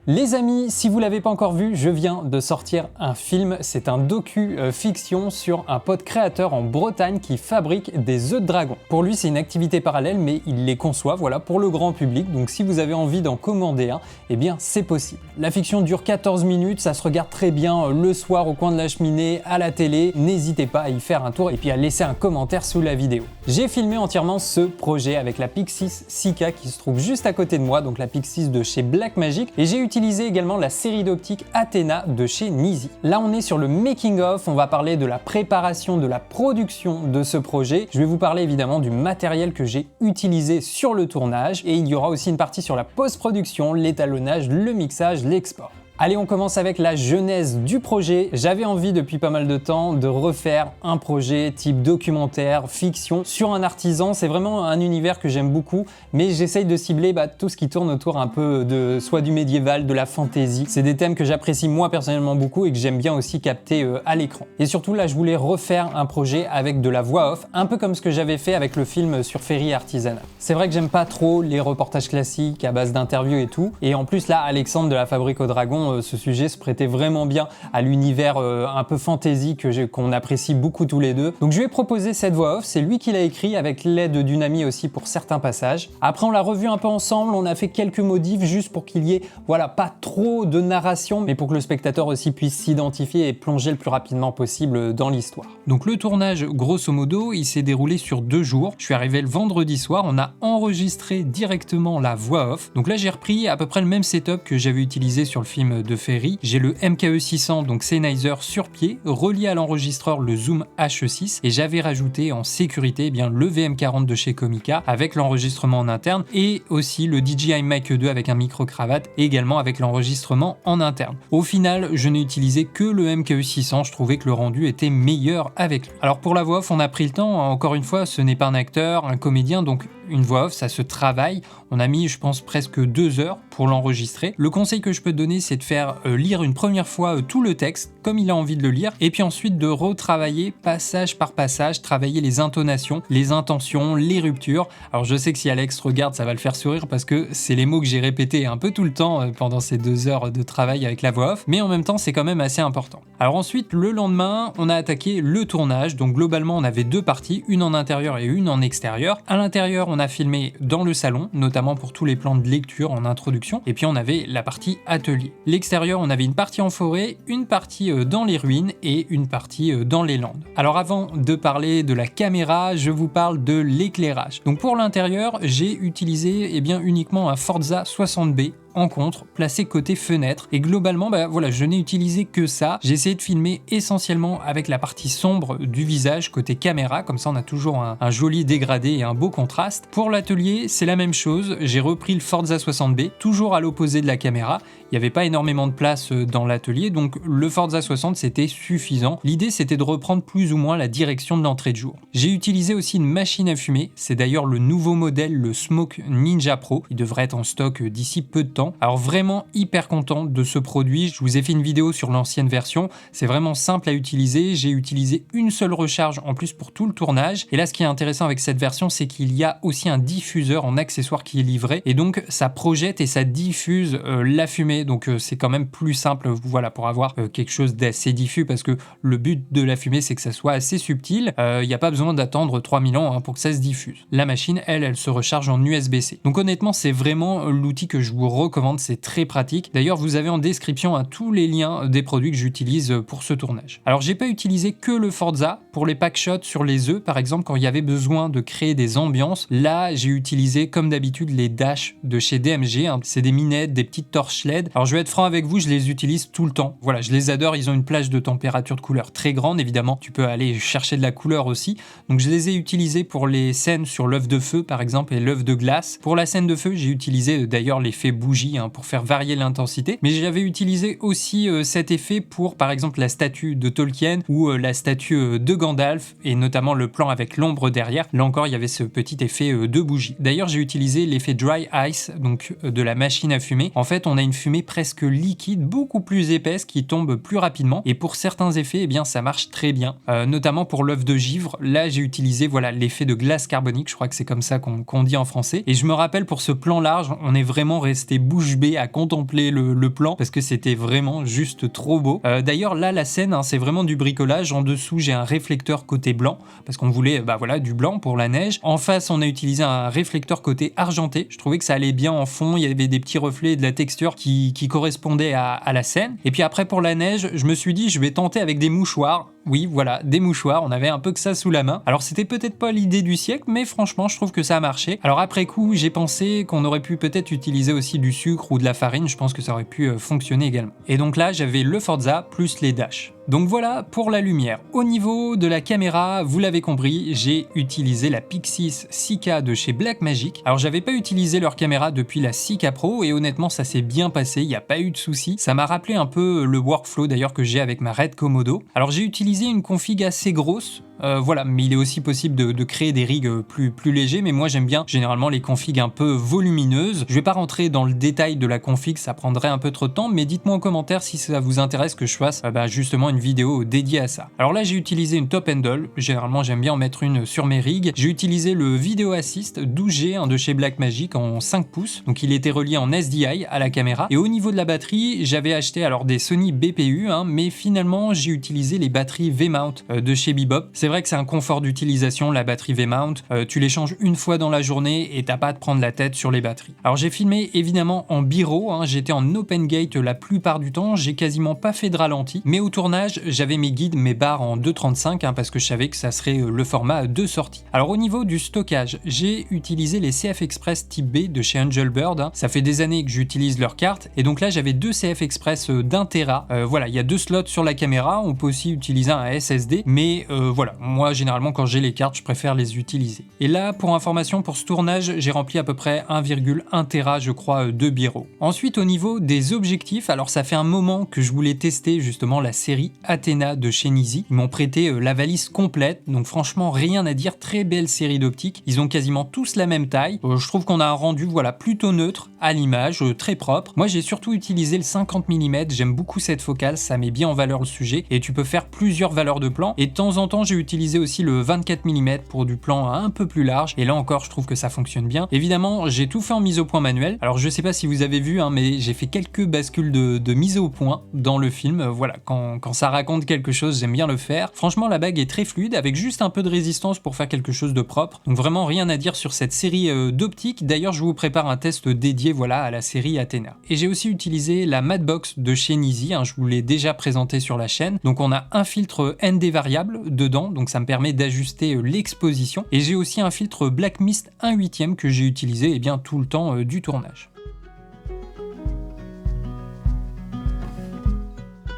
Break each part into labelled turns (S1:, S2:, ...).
S1: Les amis, si vous l'avez pas encore vu, je viens de sortir un film. C'est un docu-fiction sur un pote créateur en Bretagne qui fabrique des œufs de dragon. Pour lui, c'est une activité parallèle, mais il les conçoit, voilà, pour le grand public. Donc si vous avez envie d'en commander un, eh bien c'est possible. La fiction dure 14 minutes, ça se regarde très bien le soir au coin de la cheminée, à la télé. N'hésitez pas à y faire un tour et puis à laisser un commentaire sous la vidéo. J'ai filmé entièrement ce projet avec la Pixis 6K qui se trouve juste à côté de moi, donc la Pixis de chez Blackmagic, et j'ai utilisé également la série d'optique Athena de chez Nisi. Là on est sur le making of, on va parler de la préparation, de la production de ce projet. Je vais vous parler évidemment du matériel que j'ai utilisé sur le tournage et il y aura aussi une partie sur la post-production, l'étalonnage, le mixage, l'export. Allez, on commence avec la genèse du projet. J'avais envie depuis pas mal de temps de refaire un projet type documentaire, fiction, sur un artisan. C'est vraiment un univers que j'aime beaucoup, mais j'essaye de cibler tout ce qui tourne autour un peu de soit du médiéval, de la fantasy. C'est des thèmes que j'apprécie moi personnellement beaucoup et que j'aime bien aussi capter à l'écran. Et surtout là, je voulais refaire un projet avec de la voix off, un peu comme ce que j'avais fait avec le film sur Ferry Artisanat. C'est vrai que j'aime pas trop les reportages classiques à base d'interviews et tout. Et en plus là, Alexandre de la Fabrique au Dragon, ce sujet se prêtait vraiment bien à l'univers un peu fantasy qu'on apprécie beaucoup tous les deux. Donc je lui ai proposé cette voix off, c'est lui qui l'a écrit avec l'aide d'une amie aussi pour certains passages. Après on l'a revu un peu ensemble, on a fait quelques modifs juste pour qu'il y ait pas trop de narration, mais pour que le spectateur aussi puisse s'identifier et plonger le plus rapidement possible dans l'histoire. Donc le tournage, grosso modo, il s'est déroulé sur 2 jours. Je suis arrivé le vendredi soir, on a enregistré directement la voix off. Donc là j'ai repris à peu près le même setup que j'avais utilisé sur le film de Ferry. J'ai le MKE 600, donc Sennheiser sur pied, relié à l'enregistreur le Zoom H6 et j'avais rajouté en sécurité le VM40 de chez Comica avec l'enregistrement en interne et aussi le DJI Mic 2 avec un micro-cravate également avec l'enregistrement en interne. Au final, je n'ai utilisé que le MKE 600, je trouvais que le rendu était meilleur avec lui. Alors pour la voix off, on a pris le temps, encore une fois, ce n'est pas un acteur, un comédien, donc une voix off, ça se travaille. On a mis, je pense, presque 2 heures pour l'enregistrer. Le conseil que je peux te donner, c'est de faire lire une première fois tout le texte, comme il a envie de le lire, et puis ensuite de retravailler passage par passage, travailler les intonations, les intentions, les ruptures. Alors je sais que si Alex regarde, ça va le faire sourire parce que c'est les mots que j'ai répétés un peu tout le temps pendant ces 2 heures de travail avec la voix off, mais en même temps, c'est quand même assez important. Alors ensuite, le lendemain, on a attaqué le tournage. Donc globalement, on avait 2 parties, une en intérieur et une en extérieur. À l'intérieur, on a filmé dans le salon, notamment pour tous les plans de lecture en introduction, et puis on avait la partie atelier. L'extérieur, on avait une partie en forêt, une partie dans les ruines et une partie dans les landes. Alors avant de parler de la caméra, je vous parle de l'éclairage. Donc pour l'intérieur, j'ai utilisé uniquement un Forza 60B en contre, placé côté fenêtre, et globalement je n'ai utilisé que ça. J'ai essayé de filmer essentiellement avec la partie sombre du visage côté caméra, comme ça on a toujours un joli dégradé et un beau contraste. Pour l'atelier, c'est la même chose, j'ai repris le Forza 60B, toujours à l'opposé de la caméra. Il n'y avait pas énormément de place dans l'atelier, donc le Forza 60 c'était suffisant. L'idée c'était de reprendre plus ou moins la direction de l'entrée de jour. J'ai utilisé aussi une machine à fumer, c'est d'ailleurs le nouveau modèle, le Smoke Ninja Pro, il devrait être en stock d'ici peu de temps. Alors vraiment hyper content de ce produit, je vous ai fait une vidéo sur l'ancienne version, c'est vraiment simple à utiliser, j'ai utilisé une seule recharge en plus pour tout le tournage, et là ce qui est intéressant avec cette version c'est qu'il y a aussi un diffuseur en accessoire qui est livré, et donc ça projette et ça diffuse la fumée, donc c'est quand même plus simple pour avoir quelque chose d'assez diffus, parce que le but de la fumée c'est que ça soit assez subtil, il n'y a pas besoin d'attendre 3000 ans pour que ça se diffuse. La machine elle se recharge en USB-C, donc honnêtement c'est vraiment l'outil que je vous recommande, c'est très pratique. D'ailleurs, vous avez en description tous les liens des produits que j'utilise pour ce tournage. Alors, j'ai pas utilisé que le Forza pour les pack shots sur les œufs, par exemple, quand il y avait besoin de créer des ambiances. Là, j'ai utilisé, comme d'habitude, les Dash de chez DMG. C'est des minettes, des petites torches LED. Alors, je vais être franc avec vous, je les utilise tout le temps. Voilà, je les adore. Ils ont une plage de température de couleur très grande. Évidemment, tu peux aller chercher de la couleur aussi. Donc, je les ai utilisés pour les scènes sur l'œuf de feu, par exemple, et l'œuf de glace. Pour la scène de feu, j'ai utilisé d'ailleurs l'effet bougie pour faire varier l'intensité, mais j'avais utilisé aussi cet effet pour par exemple la statue de Tolkien ou la statue de Gandalf, et notamment le plan avec l'ombre derrière. Là encore il y avait ce petit effet de bougie. D'ailleurs j'ai utilisé l'effet dry ice, donc de la machine à fumer. En fait on a une fumée presque liquide, beaucoup plus épaisse, qui tombe plus rapidement, et pour certains effets ça marche très bien, notamment pour l'œuf de givre. Là j'ai utilisé l'effet de glace carbonique, je crois que c'est comme ça qu'on dit en français, et je me rappelle pour ce plan large on est vraiment resté bouche bée à contempler le plan parce que c'était vraiment juste trop beau. D'ailleurs là la scène, hein, c'est vraiment du bricolage. En dessous j'ai un réflecteur côté blanc parce qu'on voulait du blanc pour la neige. En face on a utilisé un réflecteur côté argenté. Je trouvais que ça allait bien en fond, il y avait des petits reflets et de la texture qui correspondaient à la scène. Et puis après pour la neige, je me suis dit je vais tenter avec des mouchoirs. Oui, voilà, des mouchoirs, on avait un peu que ça sous la main. Alors c'était peut-être pas l'idée du siècle, mais franchement je trouve que ça a marché. Alors après coup, j'ai pensé qu'on aurait pu peut-être utiliser aussi du sucre ou de la farine, je pense que ça aurait pu fonctionner également. Et donc là, j'avais le Forza plus les Dash. Donc voilà pour la lumière. Au niveau de la caméra, vous l'avez compris, j'ai utilisé la Pixis 6K de chez Blackmagic. Alors j'avais pas utilisé leur caméra depuis la 6K Pro et honnêtement ça s'est bien passé, il n'y a pas eu de soucis. Ça m'a rappelé un peu le workflow d'ailleurs que j'ai avec ma Red Komodo. Alors j'ai utilisé une config assez grosse. Mais il est aussi possible de créer des rigs plus légers, mais moi j'aime bien généralement les configs un peu volumineuses. Je vais pas rentrer dans le détail de la config, ça prendrait un peu trop de temps, mais dites-moi en commentaire si ça vous intéresse que je fasse justement une vidéo dédiée à ça. Alors là j'ai utilisé une top handle, généralement j'aime bien en mettre une sur mes rigs. J'ai utilisé le Video Assist 12G de chez Blackmagic en 5 pouces, donc il était relié en SDI à la caméra. Et au niveau de la batterie, j'avais acheté alors des Sony BPU, mais finalement j'ai utilisé les batteries V-Mount de chez Bebop. C'est vrai que c'est un confort d'utilisation, la batterie V-Mount. Tu les changes une fois dans la journée et t'as pas à te prendre la tête sur les batteries. Alors j'ai filmé évidemment en bi-raw, j'étais en open gate la plupart du temps, j'ai quasiment pas fait de ralenti, mais au tournage j'avais mes guides, mes barres en 2.35 parce que je savais que ça serait le format de sortie. Alors au niveau du stockage, j'ai utilisé les CF Express type B de chez Angelbird. Ça fait des années que j'utilise leur carte et donc là j'avais deux CF Express d'1 Tera. Voilà, il y a deux slots sur la caméra, on peut aussi utiliser un SSD, mais voilà, moi généralement quand j'ai les cartes je préfère les utiliser. Et là pour information, pour ce tournage j'ai rempli à peu près 1,1 Tera je crois de bi-raw. Ensuite au niveau des objectifs, alors ça fait un moment que je voulais tester justement la série Athena de chez Nisi. Ils m'ont prêté la valise complète, donc franchement rien à dire, très belle série d'optiques. Ils ont quasiment tous la même taille. Je trouve qu'on a un rendu plutôt neutre à l'image, très propre. Moi j'ai surtout utilisé le 50 mm, j'aime beaucoup cette focale, ça met bien en valeur le sujet et tu peux faire plusieurs valeurs de plan. Et de temps en temps j'ai utilisé aussi le 24 mm pour du plan un peu plus large et là encore je trouve que ça fonctionne bien. Évidemment j'ai tout fait en mise au point manuel. Alors je sais pas si vous avez vu mais j'ai fait quelques bascules de mise au point dans le film. Voilà, quand ça raconte quelque chose j'aime bien le faire. Franchement la bague est très fluide avec juste un peu de résistance pour faire quelque chose de propre. Donc vraiment rien à dire sur cette série d'optiques. D'ailleurs je vous prépare un test dédié à la série Athena. Et j'ai aussi utilisé la Madbox de chez Nisi, je vous l'ai déjà présenté sur la chaîne. Donc on a un filtre ND variable dedans, donc ça me permet d'ajuster l'exposition. Et j'ai aussi un filtre Black Mist 1/8 que j'ai utilisé tout le temps du tournage.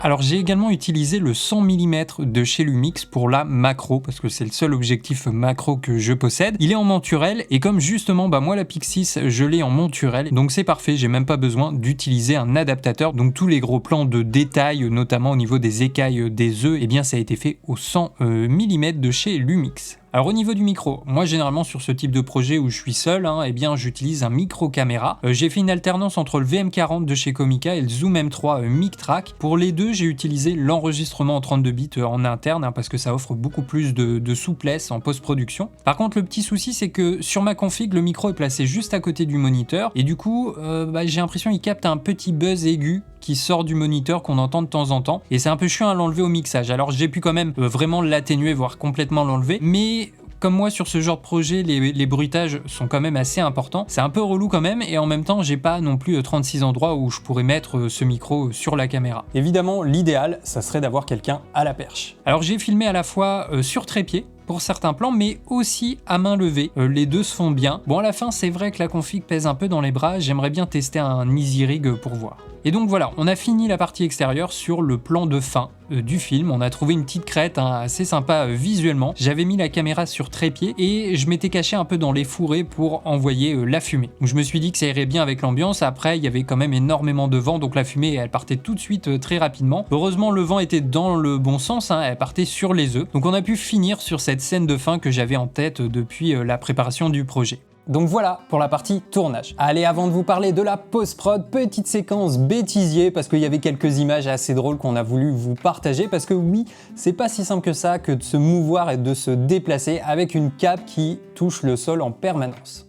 S1: Alors j'ai également utilisé le 100 mm de chez Lumix pour la macro parce que c'est le seul objectif macro que je possède. Il est en monturel et comme justement moi la Pixis je l'ai en monturel, donc c'est parfait, j'ai même pas besoin d'utiliser un adaptateur. Donc tous les gros plans de détail, notamment au niveau des écailles des œufs, ça a été fait au 100 mm de chez Lumix. Alors au niveau du micro, moi généralement sur ce type de projet où je suis seul, j'utilise un micro caméra. J'ai fait une alternance entre le VM40 de chez Comica et le Zoom M3 Mic Track. Pour les deux, j'ai utilisé l'enregistrement en 32 bits en interne parce que ça offre beaucoup plus de souplesse en post-production. Par contre, le petit souci, c'est que sur ma config, le micro est placé juste à côté du moniteur et du coup, j'ai l'impression qu'il capte un petit buzz aigu qui sort du moniteur qu'on entend de temps en temps et c'est un peu chiant à l'enlever au mixage. Alors j'ai pu quand même vraiment l'atténuer, voire complètement l'enlever, mais comme moi sur ce genre de projet, les bruitages sont quand même assez importants. C'est un peu relou quand même et en même temps j'ai pas non plus 36 endroits où je pourrais mettre ce micro sur la caméra. Évidemment l'idéal ça serait d'avoir quelqu'un à la perche. Alors j'ai filmé à la fois sur trépied pour certains plans mais aussi à main levée, les deux se font bien. Bon à la fin c'est vrai que la config pèse un peu dans les bras, j'aimerais bien tester un easy rig pour voir. Et donc voilà, on a fini la partie extérieure sur le plan de fin du film. On a trouvé une petite crête assez sympa visuellement. J'avais mis la caméra sur trépied et je m'étais caché un peu dans les fourrés pour envoyer la fumée. Donc je me suis dit que ça irait bien avec l'ambiance. Après il y avait quand même énormément de vent donc la fumée elle partait tout de suite très rapidement. Heureusement le vent était dans le bon sens, elle partait sur les œufs. Donc on a pu finir sur cette scène de fin que j'avais en tête depuis la préparation du projet. Donc voilà pour la partie tournage. Allez, avant de vous parler de la post-prod, petite séquence bêtisier parce qu'il y avait quelques images assez drôles qu'on a voulu vous partager parce que oui, c'est pas si simple que ça que de se mouvoir et de se déplacer avec une cape qui touche le sol en permanence.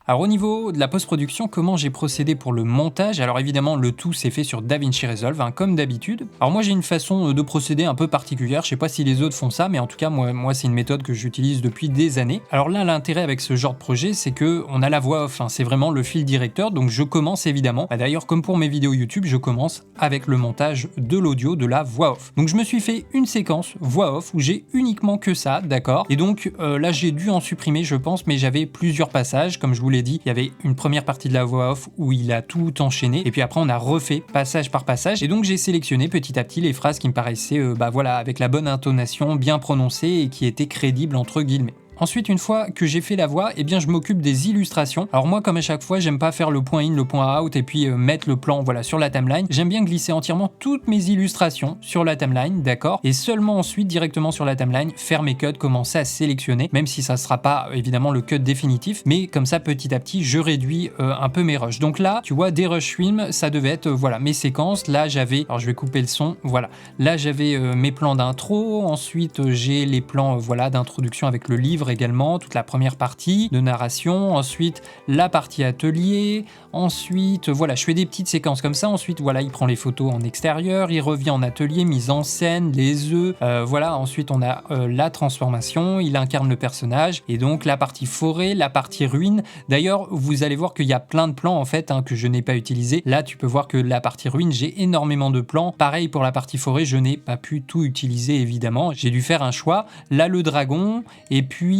S1: Alors au niveau de la post-production, comment j'ai procédé pour le montage? Alors évidemment, le tout s'est fait sur DaVinci Resolve, hein, comme d'habitude. Alors moi j'ai une façon de procéder un peu particulière, je sais pas si les autres font ça, mais en tout cas moi c'est une méthode que j'utilise depuis des années. Alors là, l'intérêt avec ce genre de projet, c'est que on a la voix off, hein, c'est vraiment le fil directeur, donc je commence évidemment, d'ailleurs comme pour mes vidéos YouTube, je commence avec le montage de l'audio, de la voix off. Donc je me suis fait une séquence voix off où j'ai uniquement que ça, d'accord? Et donc là j'ai dû en supprimer je pense, mais j'avais plusieurs passages, comme je vous l'ai dit, il y avait une première partie de la voix off où il a tout enchaîné et puis après on a refait passage par passage et donc j'ai sélectionné petit à petit les phrases qui me paraissaient voilà, avec la bonne intonation, bien prononcée et qui étaient crédibles entre guillemets. Ensuite, une fois que j'ai fait la voix, eh bien je m'occupe des illustrations. Alors moi, comme à chaque fois, j'aime pas faire le point in, le point out et puis mettre le plan voilà, sur la timeline. J'aime bien glisser entièrement toutes mes illustrations sur la timeline, d'accord? Et seulement ensuite, directement sur la timeline, faire mes cuts, commencer à sélectionner, même si ça sera pas évidemment le cut définitif, mais comme ça, petit à petit, je réduis un peu mes rushs. Donc là, tu vois, des rush films, ça devait être voilà mes séquences. Là, j'avais, alors je vais couper le son, voilà. Là, j'avais mes plans d'intro. Ensuite, j'ai les plans voilà d'introduction avec le livre également, toute la première partie de narration, ensuite la partie atelier, ensuite voilà, je fais des petites séquences comme ça, ensuite voilà, il prend les photos en extérieur, il revient en atelier, mise en scène, les œufs, voilà, ensuite on a la transformation, il incarne le personnage, et donc la partie forêt, la partie ruine. D'ailleurs, vous allez voir qu'il y a plein de plans en fait hein, que je n'ai pas utilisé. Là, tu peux voir que la partie ruine, j'ai énormément de plans. Pareil pour la partie forêt, je n'ai pas pu tout utiliser évidemment, j'ai dû faire un choix. Là, le dragon, et puis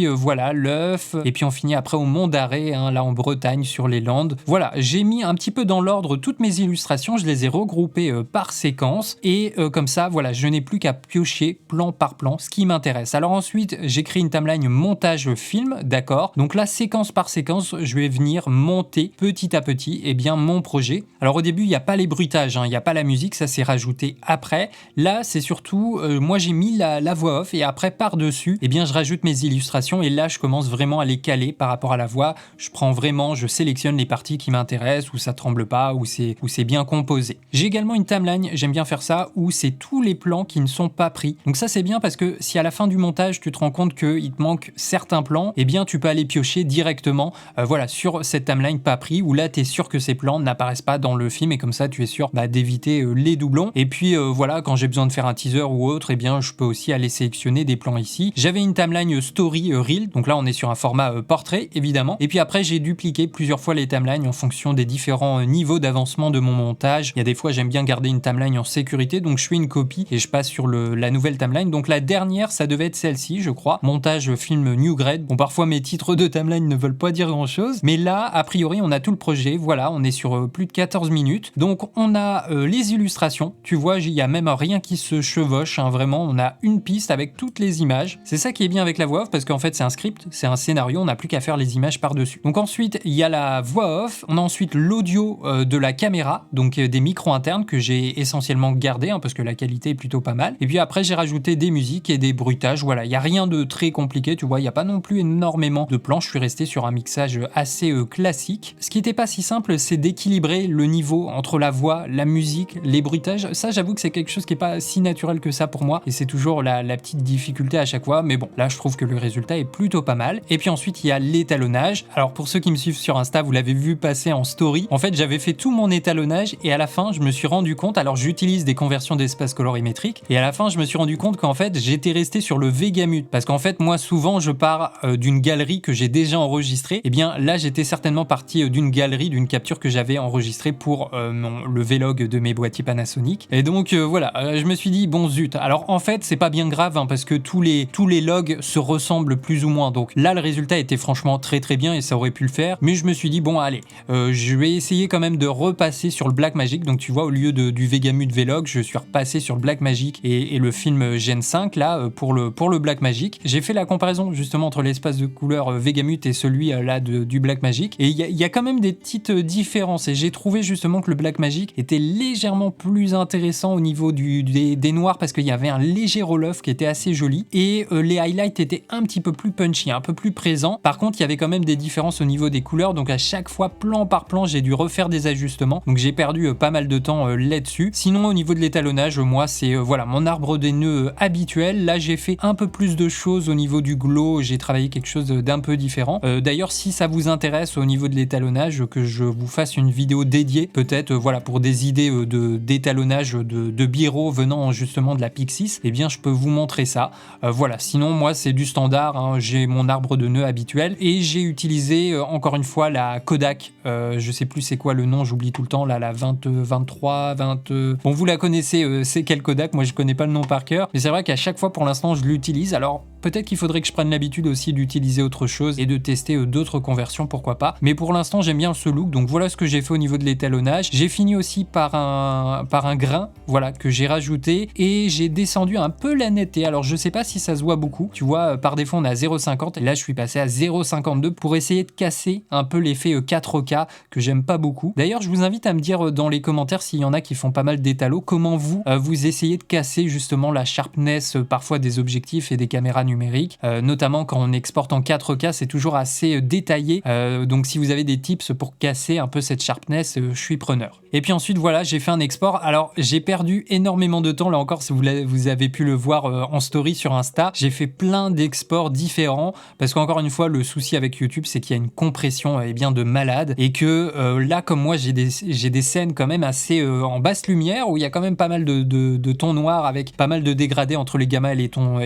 S1: voilà l'œuf, et puis on finit après au Mont d'Arrée, hein, là en Bretagne sur les Landes. Voilà, j'ai mis un petit peu dans l'ordre toutes mes illustrations, je les ai regroupées par séquence, et comme ça, voilà, je n'ai plus qu'à piocher plan par plan ce qui m'intéresse. Alors ensuite, j'ai créé une timeline montage film, d'accord? Donc là, séquence par séquence, je vais venir monter petit à petit mon projet. Alors au début, il n'y a pas les bruitages, hein, il n'y a pas la musique, ça c'est rajouté après. Là, c'est surtout, moi j'ai mis la voix off, et après par-dessus, je rajoute mes illustrations et là je commence vraiment à les caler par rapport à la voix. Je sélectionne les parties qui m'intéressent, où ça tremble pas, où c'est bien composé. J'ai également une timeline, j'aime bien faire ça, où c'est tous les plans qui ne sont pas pris. Donc ça c'est bien parce que si à la fin du montage tu te rends compte qu'il te manque certains plans, tu peux aller piocher directement voilà, sur cette timeline pas pris, où là tu es sûr que ces plans n'apparaissent pas dans le film et comme ça tu es sûr d'éviter les doublons. Et puis voilà, quand j'ai besoin de faire un teaser ou autre, je peux aussi aller sélectionner des plans ici. J'avais une timeline story reel, donc là on est sur un format portrait évidemment, et puis après j'ai dupliqué plusieurs fois les timelines en fonction des différents niveaux d'avancement de mon montage. Il y a des fois j'aime bien garder une timeline en sécurité, donc je fais une copie et je passe sur la nouvelle timeline. Donc la dernière ça devait être celle-ci je crois, montage film new grade. Bon, parfois mes titres de timeline ne veulent pas dire grand chose, mais là a priori on a tout le projet, voilà, on est sur plus de 14 minutes, donc on a les illustrations, tu vois, il y a même rien qui se chevauche, hein, vraiment on a une piste avec toutes les images. C'est ça qui est bien avec la voix off parce qu'en fait c'est un script, c'est un scénario, on n'a plus qu'à faire les images par-dessus. Donc ensuite il y a la voix off, on a ensuite l'audio de la caméra, donc des micros internes que j'ai essentiellement gardés parce que la qualité est plutôt pas mal. Et puis après j'ai rajouté des musiques et des bruitages, voilà, il n'y a rien de très compliqué, tu vois, il n'y a pas non plus énormément de plans, je suis resté sur un mixage assez classique. Ce qui n'était pas si simple, c'est d'équilibrer le niveau entre la voix, la musique, les bruitages. Ça j'avoue que c'est quelque chose qui n'est pas si naturel que ça pour moi et c'est toujours la petite difficulté à chaque fois, mais bon, là je trouve que le résultat est plutôt pas mal. Et puis ensuite il y a l'étalonnage. Alors pour ceux qui me suivent sur Insta, vous l'avez vu passer en story, en fait j'avais fait tout mon étalonnage et à la fin je me suis rendu compte, alors j'utilise des conversions d'espace colorimétrique, et à la fin je me suis rendu compte qu'en fait j'étais resté sur le Vegamut, parce qu'en fait moi souvent je pars d'une galerie que j'ai déjà enregistrée, et bien là j'étais certainement parti d'une galerie, d'une capture que j'avais enregistrée pour le vlog de mes boîtiers Panasonic, et donc voilà, je me suis dit bon zut, alors en fait c'est pas bien grave parce que tous les les logs se ressemblent plus ou moins. Donc là, le résultat était franchement très très bien et ça aurait pu le faire. Mais je me suis dit, bon, allez, je vais essayer quand même de repasser sur le Blackmagic. Donc tu vois, au lieu du Vegamut Vlog, je suis repassé sur le Blackmagic et le film Gen 5 là pour le Blackmagic. J'ai fait la comparaison justement entre l'espace de couleur Vegamut et celui là du Blackmagic. Et il y a quand même des petites différences. Et j'ai trouvé justement que le Blackmagic était légèrement plus intéressant au niveau des noirs parce qu'il y avait un léger roll-off qui était assez joli. Et les highlights étaient un petit peu plus punchy, un peu plus présents. Par contre, il y avait quand même des différences au niveau des couleurs. Donc à chaque fois, plan par plan, j'ai dû refaire des ajustements. Donc j'ai perdu pas mal de temps là-dessus. Sinon, au niveau de l'étalonnage, moi, c'est voilà mon arbre des nœuds habituel. Là, j'ai fait un peu plus de choses au niveau du glow. J'ai travaillé quelque chose d'un peu différent. D'ailleurs, si ça vous intéresse au niveau de l'étalonnage, que je vous fasse une vidéo dédiée, peut-être voilà pour des idées d'étalonnage de bureau venant justement de la Pixis, eh bien, je peux vous montrer ça. Voilà. Sinon, moi, c'est du standard. Hein. J'ai mon arbre de nœuds habituel et j'ai utilisé encore une fois la Kodak. Je sais plus c'est quoi le nom, j'oublie tout le temps. Là, la 23, 20. Bon, vous la connaissez, c'est quelle Kodak? Moi, je connais pas le nom par cœur, mais c'est vrai qu'à chaque fois, pour l'instant, je l'utilise. Alors, peut-être qu'il faudrait que je prenne l'habitude aussi d'utiliser autre chose et de tester d'autres conversions, pourquoi pas. Mais pour l'instant, j'aime bien ce look. Donc voilà ce que j'ai fait au niveau de l'étalonnage. J'ai fini aussi par un grain, voilà, que j'ai rajouté et j'ai descendu un peu la netteté. Alors je sais pas si ça se voit beaucoup. Tu vois, par défaut, on est à 0,50 et là, je suis passé à 0,52 pour essayer de casser un peu l'effet 4K que j'aime pas beaucoup. D'ailleurs, je vous invite à me dire dans les commentaires s'il y en a qui font pas mal d'étalos, comment vous essayez de casser justement la sharpness parfois des objectifs et des caméras numériques, notamment quand on exporte en 4K, c'est toujours assez détaillé. Donc si vous avez des tips pour casser un peu cette sharpness, je suis preneur. Et puis ensuite, voilà, j'ai fait un export. Alors, j'ai perdu énormément de temps, là encore, si vous avez pu le voir en story sur Insta. J'ai fait plein d'exports différents parce qu'encore une fois, le souci avec YouTube, c'est qu'il y a une compression bien de malade et que là, comme moi, j'ai des scènes quand même assez en basse lumière où il y a quand même pas mal de tons noirs avec pas mal de dégradés entre les gammas et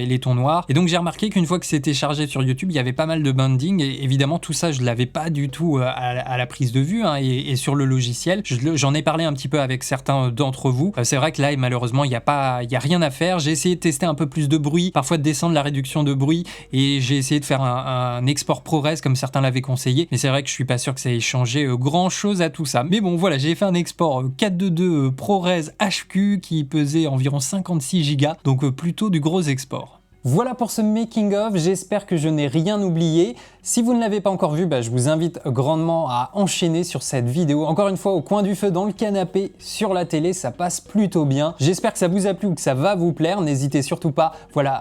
S1: les tons noirs. Et donc, j'ai remarqué qu'une fois que c'était chargé sur YouTube, il y avait pas mal de bending et évidemment, tout ça, je l'avais pas du tout à la prise de vue hein, et sur le logiciel. J'en ai parlé un petit peu avec certains d'entre vous. C'est vrai que là, malheureusement, il y a rien à faire. J'ai essayé de tester un peu plus de bruit, parfois de descendre la réduction de bruit et j'ai essayé de faire un export ProRes comme certains l'avaient conseillé. Mais c'est vrai que je suis pas sûr que ça ait changé grand chose à tout ça. Mais bon, voilà, j'ai fait un export 422 ProRes HQ qui pesait environ 56 Go, donc plutôt du gros export. Voilà pour ce making of, j'espère que je n'ai rien oublié. Si vous ne l'avez pas encore vu, je vous invite grandement à enchaîner sur cette vidéo. Encore une fois, au coin du feu, dans le canapé, sur la télé, ça passe plutôt bien. J'espère que ça vous a plu ou que ça va vous plaire. N'hésitez surtout pas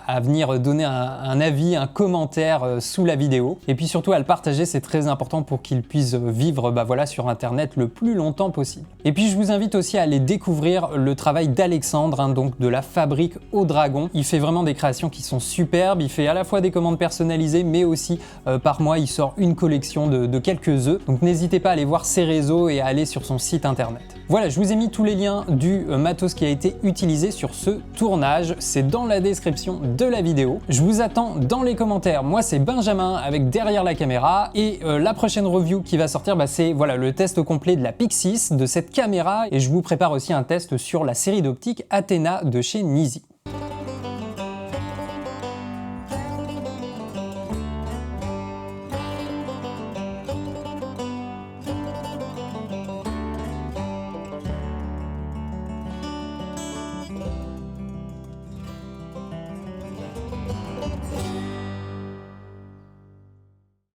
S1: à venir donner un avis, un commentaire sous la vidéo. Et puis surtout à le partager, c'est très important pour qu'il puisse vivre sur Internet le plus longtemps possible. Et puis je vous invite aussi à aller découvrir le travail d'Alexandre, donc de la Fabrique au Dragon. Il fait vraiment des créations qui sont superbes, il fait à la fois des commandes personnalisées mais aussi par mois il sort une collection de quelques œufs, donc n'hésitez pas à aller voir ses réseaux et à aller sur son site internet. Voilà, je vous ai mis tous les liens du matos qui a été utilisé sur ce tournage, c'est dans la description de la vidéo. Je vous attends dans les commentaires, moi c'est Benjamin avec Derrière la caméra et la prochaine review qui va sortir c'est le test complet de la Pixis, de cette caméra, et je vous prépare aussi un test sur la série d'optiques Athena de chez Nisi.